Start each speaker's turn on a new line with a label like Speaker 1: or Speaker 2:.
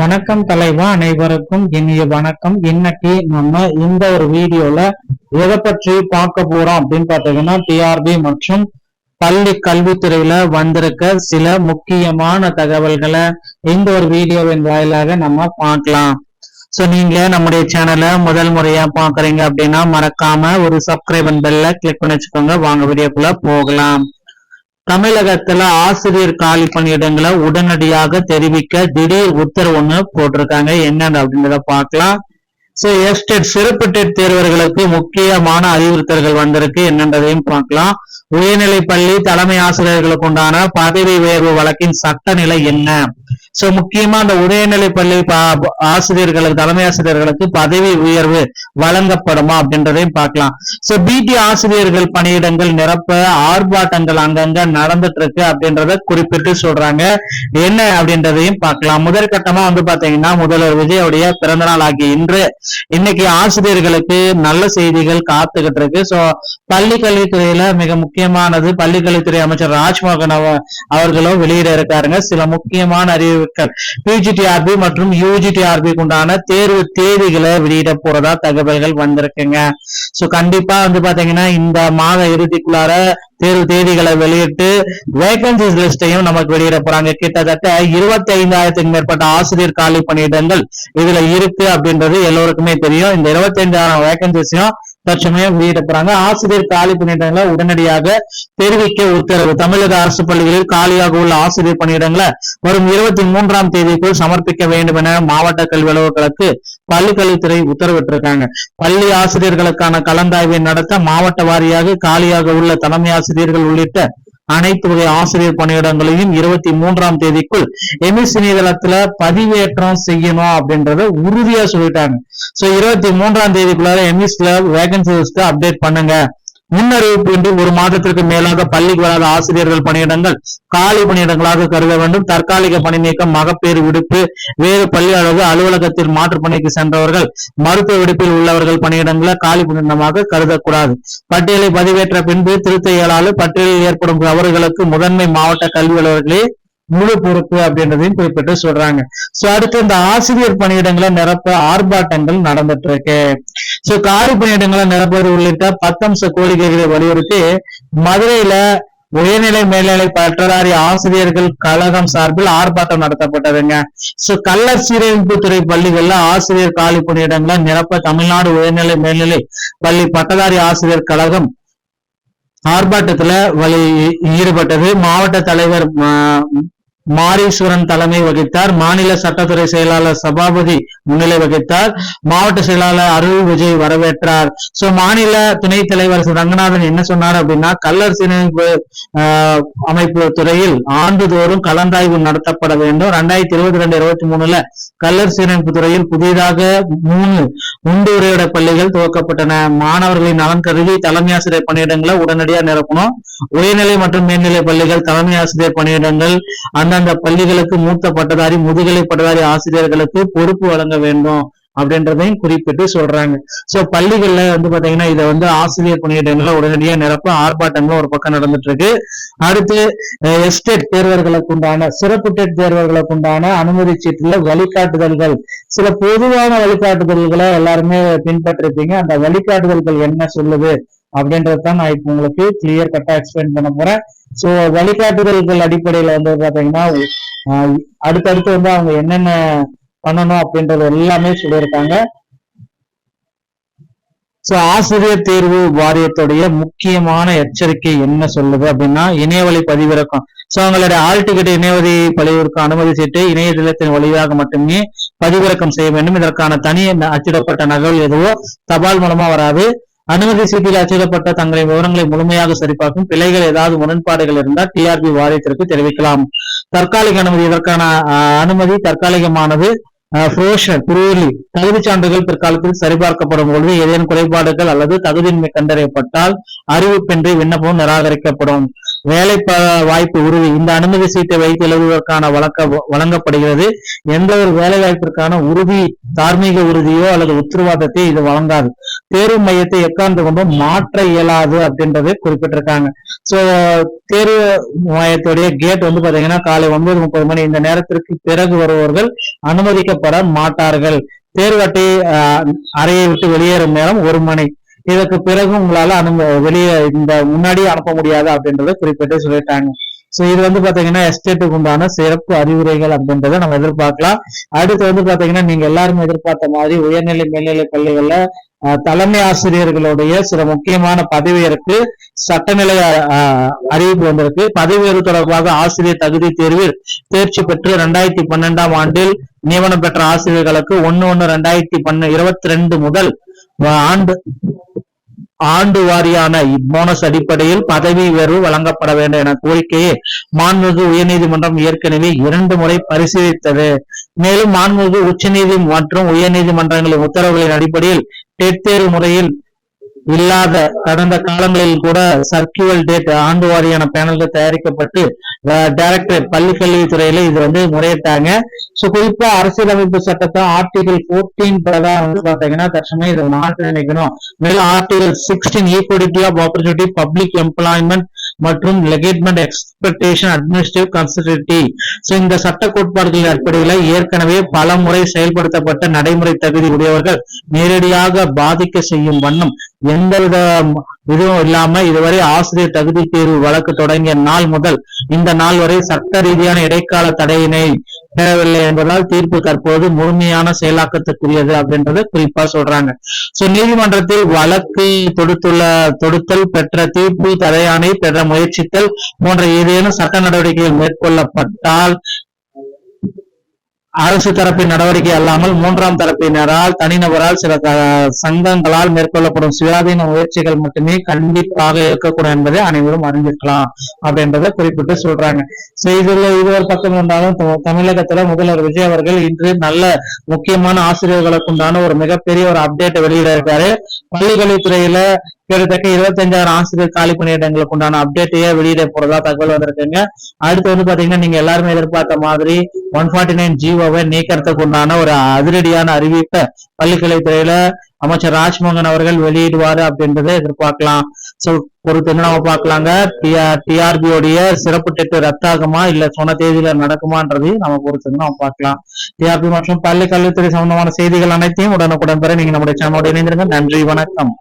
Speaker 1: வணக்கம் தலைவா, அனைவருக்கும் இனிய வணக்கம். இன்னைக்கு நம்ம இந்த ஒரு வீடியோல எதை பற்றி பார்க்க போறோம் அப்படின்னு பாத்தீங்கன்னா, டிஆர்பி மற்றும் பள்ளி கல்வித்துறையில வந்திருக்க சில முக்கியமான தகவல்களை இந்த ஒரு வீடியோவின் வாயிலாக நம்ம பார்க்கலாம். சோ நீங்க நம்முடைய சேனலை முதல் முறையா பாக்குறீங்க அப்படின்னா மறக்காம ஒரு சப்ஸ்கிரைப் பெல்ல கிளிக் பண்ணி வச்சுக்கோங்க. வாங்க வீடியோக்குள்ள போகலாம். தமிழகத்துல ஆசிரியர் காலி பணியிடங்களை உடனடியாக தெரிவிக்க திடீர் உத்தரவு ஒண்ணு போட்டிருக்காங்க. என்னன்னு அப்படின்றத பார்க்கலாம். சோ எஸ்டேட் சிறப்பு டெட் தேர்வர்களுக்கு முக்கியமான அறிவுறுத்தல்கள் வந்திருக்கு. என்னன்றதையும் பார்க்கலாம். உயர்நிலை பள்ளி தலைமை ஆசிரியர்களுக்கு உண்டான பதவி உயர்வு வழக்கின் சட்ட நிலை என்ன? சோ முக்கியமா அந்த உயர்நிலை பள்ளி ஆசிரியர்களுக்கு தலைமை ஆசிரியர்களுக்கு பதவி உயர்வு வழங்கப்படுமா அப்படின்றதையும் பார்க்கலாம். சோ பிடி ஆசிரியர்கள் பணியிடங்கள் நிரப்ப ஆர்ப்பாட்டங்கள் அங்கங்க நடந்துட்டு இருக்கு அப்படின்றத குறிப்பிட்டு சொல்றாங்க. என்ன அப்படின்றதையும் பார்க்கலாம். முதற்கட்டமா பாத்தீங்கன்னா, முதல்வர் விஜயோடைய பிறந்த நாள் ஆகிய இன்னைக்கு ஆசிரியர்களுக்கு நல்ல செய்திகள் காத்துக்கிட்டு இருக்கு. சோ பள்ளி கல்வித்துறையில மிக முக்கியமானது பள்ளிக்கல்வித்துறை அமைச்சர் ராஜ்மோகன் அவர்களும் வெளியிட இருக்காருங்க சில முக்கியமான அறிவிப்புகள். பிஜிடிஆர்பி மற்றும் யூஜிடிஆர்பி உண்டான தேர்வு தேதிகளை வெளியிட போறதா தகவல்கள் வந்திருக்குங்க. சோ கண்டிப்பா பாத்தீங்கன்னா இந்த மாத இறுதிக்குள்ளார தேர்வு தேதிகளை வெளியிட்டு வேகன்சிஸ் லிஸ்டையும் நமக்கு வெளியிட போறாங்க. கிட்டத்தட்ட 25,000க்கும் மேற்பட்ட ஆசிரியர் காலி பணியிடங்கள் இதுல இருக்கு அப்படின்றது எல்லோருக்குமே தெரியும். இந்த 25,000 வேகன்சிஸையும் தற்சமயம் வெளியிட போறாங்க. ஆசிரியர் காலி பணியிடங்களை உடனடியாக தெரிவிக்க உத்தரவு. தமிழக அரசு பள்ளிகளில் காலியாக உள்ள ஆசிரியர் பணியிடங்களை வரும் 23ஆம் தேதிக்குள் சமர்ப்பிக்க வேண்டும் என மாவட்ட கல்வி அலுவலர்களுக்கு பள்ளி கல்வித்துறை உத்தரவிட்டிருக்காங்க. பள்ளி ஆசிரியர்களுக்கான கலந்தாய்வை நடத்த மாவட்ட வாரியாக காலியாக உள்ள தலைமை ஆசிரியர்கள் உள்ளிட்ட அனைத்து வகை ஆசிரியர் பணியிடங்களையும் 23ஆம் தேதிக்குள் எமிஸ் இணையதளத்துல பதிவேற்றம் செய்யணும் அப்படின்றத உறுதியா சொல்லிட்டாங்க. சோ 23ஆம் தேதிக்குள்ளார எமிஸ்ல வேகன்சி லிஸ்ட் அப்டேட் பண்ணுங்க. முன்னறிவிப்பு இன்றி ஒரு மாதத்திற்கு மேலாக பள்ளிக்கு வராத ஆசிரியர்கள் பணியிடங்கள் காலி பணியிடங்களாக கருத வேண்டும். தற்காலிக பணி நீக்கம், மகப்பேறு விடுப்பு, வேறு பள்ளி அளவு அலுவலகத்தில் மாற்றுப் பணிக்கு சென்றவர்கள், மருத்துவ விடுப்பில் உள்ளவர்கள் பணியிடங்களை காலி பணியிடமாக கருதக்கூடாது. பட்டியலை பதிவேற்ற பின்பு திருத்த இயலாது. பட்டியலில் ஏற்படும் தவறுகளுக்கு முதன்மை மாவட்ட கல்வி அலுவலர்களே முழு பொறுப்பு அப்படின்றதையும் குறிப்பிட்டு சொல்றாங்க. சோ அடுத்து இந்த ஆசிரியர் பணியிடங்களை நிரப்ப ஆர்ப்பாட்டங்கள் நடந்துட்டு இருக்கு. சோ காலி பணியிடங்களை நிரப்புவது உள்ளிட்ட 10 அம்ச கோரிக்கைகளை வலியுறுத்தி மதுரையில உயர்நிலை மேல்நிலை பட்டதாரி ஆசிரியர்கள் கழகம் சார்பில் ஆர்ப்பாட்டம் நடத்தப்பட்டதுங்க. சோ கள்ளர் சீரமைப்பு துறை பள்ளிகள்ல ஆசிரியர் காலி பணியிடங்களை நிரப்ப தமிழ்நாடு உயர்நிலை மேல்நிலை பள்ளி பட்டதாரி ஆசிரியர் கழகம் ஆர்ப்பாட்டத்துல ஈடுபட்டது. மாவட்ட தலைவர் மாரீஸ்வரன் தலைமை வகித்தார். மாநில சட்டத்துறை செயலாளர் சபாபதி முன்னிலை வகித்தார். மாவட்ட செயலாளர் அருள் விஜய் வரவேற்றார். சோ மாநில துணைத் தலைவர் ரங்கநாதன் என்ன சொன்னார் அப்படின்னா, கள்ளர் சீரமைப்பு அமைப்பு துறையில் ஆண்டுதோறும் கலந்தாய்வு நடத்தப்பட வேண்டும். 2022-23 கள்ளர் சீரமைப்பு துறையில் புதிதாக 3 உண்டு உரையாட பள்ளிகள் துவக்கப்பட்டன. மாணவர்களின் நலன் கருதி தலைமை ஆசிரியர் பணியிடங்களை உடனடியாக நிரப்பணும். உயர்நிலை மற்றும் மேல்நிலை பள்ளிகள் தலைமை ஆசிரியர் பணியிடங்கள் அந்தந்த பள்ளிகளுக்கு மூத்த பட்டதாரி, முதுகலை பட்டதாரி ஆசிரியர்களுக்கு பொறுப்பு வழங்க வேண்டும் அப்படின்றதையும் குறிப்பிட்டு சொல்றாங்க. சோ பள்ளிகள்ல பாத்தீங்கன்னா இதை ஆசிரியர் பணியிடங்களை உடனடியா நிரப்ப ஆர்ப்பாட்டங்களும் ஒரு பக்கம் நடந்துட்டு இருக்கு. அடுத்து எஸ்டேட் தேர்வர்களுக்கு உண்டான சிறப்பு டெட் தேர்வர்களுக்கு உண்டான அனுமதி சீட்டுல வழிகாட்டுதல்கள், சில பொதுவான வழிகாட்டுதல்களை எல்லாருமே பின்பற்றிருப்பீங்க. அந்த வழிகாட்டுதல்கள் என்ன சொல்லுது அப்படின்றதான் நான் இப்ப உங்களுக்கு கிளியர் கட்டா எக்ஸ்பிளைன் பண்ண போறேன். சோ வழிகாட்டுதல்கள் அடிப்படையில பாத்தீங்கன்னா அடுத்தடுத்து அவங்க என்னென்ன பண்ணணும் அப்படின்றது எல்லாமே சொல்லியிருக்காங்க. சோ ஆசிரியர் தேர்வு வாரியத்துடைய முக்கியமான எச்சரிக்கை என்ன சொல்லுது அப்படின்னா, இணையவழி பதிவிறக்கம். சோ அவங்களுடைய ஆல் டிக்கெட் இணையவழி பதிவிறக்க அனுமதி சீட்டு இணையதளத்தின் வழியாக மட்டுமே பதிவிறக்கம் செய்ய வேண்டும். இதற்கான தனி அச்சிடப்பட்ட நகல் எதுவோ தபால் மூலமா வராது. அனுமதி சீட்டில் அச்சிடப்பட்ட தங்களின் விவரங்களை முழுமையாக சரிபார்க்கும். பிழைகள் ஏதாவது முரண்பாடுகள் இருந்தால் டிஆர்பி வாரியத்திற்கு தெரிவிக்கலாம். தற்காலிக அனுமதி. இதற்கான அனுமதி தற்காலிகமானது. தகுதி சான்றுகள் பிற்காலத்தில் சரிபார்க்கப்படும் பொழுது ஏதேனும் குறைபாடுகள் அல்லது தகுதியின்மை கண்டறியப்பட்டால் அறிவிப்பின்றி விண்ணப்பம் நிராகரிக்கப்படும். வேலை வாய்ப்பு உறுதி. இந்த அனுமதி சீட்டை வைத்து எழுதுவதற்கான வழங்கப்படுகிறது. எந்த ஒரு வேலை வாய்ப்பிற்கான உறுதி, தார்மீக உறுதியோ அல்லது உத்தரவாதத்தை இது வழங்காது. தேர்வு மையத்தை எக்காந்து கொண்டும் மாற்ற இயலாது அப்படின்றது குறிப்பிட்டிருக்காங்க. சோ தேர்வு மையத்துடைய கேட் வந்து பாத்தீங்கன்னா காலை 9:30 மணி இந்த நேரத்திற்கு பிறகு வருபவர்கள் அனுமதிக்கப்பட மாட்டார்கள். தேர்வு அட்டை அறையை விட்டு வெளியேறும் நேரம் 1 மணி. இதற்கு பிறகு உங்களால வெளியே இந்த முன்னாடியே அனுப்ப முடியாது அப்படின்றத குறிப்பிட்டு சொல்லிட்டாங்க. சோ இது வந்து பாத்தீங்கன்னா எஸ்டேட்டுக்கு உண்டான சிறப்பு அறிவுரைகள் அப்படின்றத நம்ம எதிர்பார்க்கலாம். அடுத்து வந்து பாத்தீங்கன்னா நீங்க எல்லாருமே எதிர்பார்த்த மாதிரி உயர்நிலை மேல்நிலை பள்ளிகள்ல தலைமை ஆசிரியர்களுடைய சில முக்கியமான பதவியேற்கு சட்டநிலை அறிவிப்பு வந்திருக்கு. பதவி உயர்வு தொடர்பாக ஆசிரியர் தகுதி தேர்வில் தேர்ச்சி பெற்று 2012ஆம் ஆண்டில் நியமனம் பெற்ற ஆசிரியர்களுக்கு 1/1/2022 முதல் ஆண்டு வாரியான போனஸ் அடிப்படையில் பதவி உயர்வு வழங்கப்பட வேண்டும் என கோரிக்கையை மாண்புமிகு உயர்நீதிமன்றம் ஏற்கனவே 2 முறை பரிசீலித்தது. மேலும் மாண்புமிகு உச்சநீதி மற்றும் உயர்நீதிமன்றங்களின் உத்தரவுகளின் அடிப்படையில் டெட் தேர்வு முறையில் இல்லாத கடந்த காலங்களில் கூட சர்க்குலர் டேட் ஆண்டு வாரியான பேனல்கள் தயாரிக்கப்பட்டு டைரக்டரேட் பள்ளி கல்வித்துறையில இது வந்து முறையிட்டாங்க. சோ குறிப்பா அரசியலமைப்பு சட்டத்தை ஆர்டிகல் 14 பிரகாரம் வந்து பாத்தீங்கன்னா தற்சமயம் இதை மாற்ற நினைக்கணும். மேலும் article 16 equality of opportunity public employment மற்றும் legitimate expectation administrative consistency. So இந்த சட்ட கோட்பாடுகளின் அடிப்படையில ஏற்கனவே பல முறை செயல்படுத்தப்பட்ட நடைமுறை தகுதி உடையவர்கள் நேரடியாக பாதிக்க செய்யும் வண்ணம் எந்தவித இதுவும் இல்லாம இதுவரை ஆசிரியர் தகுதி தேர்வு வழக்கு தொடங்கிய நாள் முதல் இந்த நாள் வரை சட்ட ரீதியான இடைக்கால தடையினை பெறவில்லை என்பதால் தீர்ப்பு தற்போது முழுமையான செயலாக்கத்துக்குரியது அப்படின்றத குறிப்பா சொல்றாங்க. சோ நீதிமன்றத்தில் வழக்கு தொடுத்தல் பெற்ற தீர்ப்பு தடையாணை பெற முயற்சித்தல் போன்ற ஏதேனும் சட்ட நடவடிக்கைகள் மேற்கொள்ளப்பட்டால் அரசு தரப்பின் நடவடிக்கை அல்லாமல் 3ஆம் தரப்பினரால் தனிநபரால் சில சங்கங்களால் மேற்கொள்ளப்படும் சுயாதீன முயற்சிகள் மட்டுமே கண்டிப்பாக இருக்கக்கூடும் என்பதை அனைவரும் அறிந்திருக்கலாம் அப்படின்றத குறிப்பிட்டு சொல்றாங்க. இது ஒரு பக்கம் இருந்தாலும் தமிழகத்துல முதல்வர் விஜய் அவர்கள் இன்று நல்ல முக்கியமான ஆசிரியர்களுக்கு உண்டான ஒரு மிகப்பெரிய ஒரு அப்டேட் வெளியிட இருக்காரு. பள்ளிக்கல்வித்துறையில கிட்டத்தட்ட 25,000 ஆசிரியர் காலி பணியிடங்களுக்கு உண்டான அப்டேட்டையே வெளியிட போறதா தகவல் வந்திருக்குங்க. அடுத்து வந்து பாத்தீங்கன்னா நீங்க எல்லாருமே எதிர்பார்த்த மாதிரி 149 ஜிஓவை நீக்கிறதுக்கு உண்டான ஒரு அதிரடியான அறிவிப்பை பள்ளிக்கல்வித்துறையில அமைச்சர் ராஜ்மோகன் அவர்கள் வெளியிடுவாரு அப்படின்றத எதிர்பார்க்கலாம். சோ பொறுத்து நம்ம பார்க்கலாங்க. டிஆர்பியோடைய சிறப்பு டெட் ரத்தாகுமா இல்ல சொன்ன தேதியில நடக்குமான்றதையும் நம்ம பொறுத்து நம்ம பார்க்கலாம். டிஆர்பி மற்றும் பள்ளி கல்வித்துறை சம்பந்தமான செய்திகள் அனைத்தையும் உடனுக்குடன் பெற நீங்க நம்முடைய சேனலோட இணைந்திருங்க. நன்றி, வணக்கம்.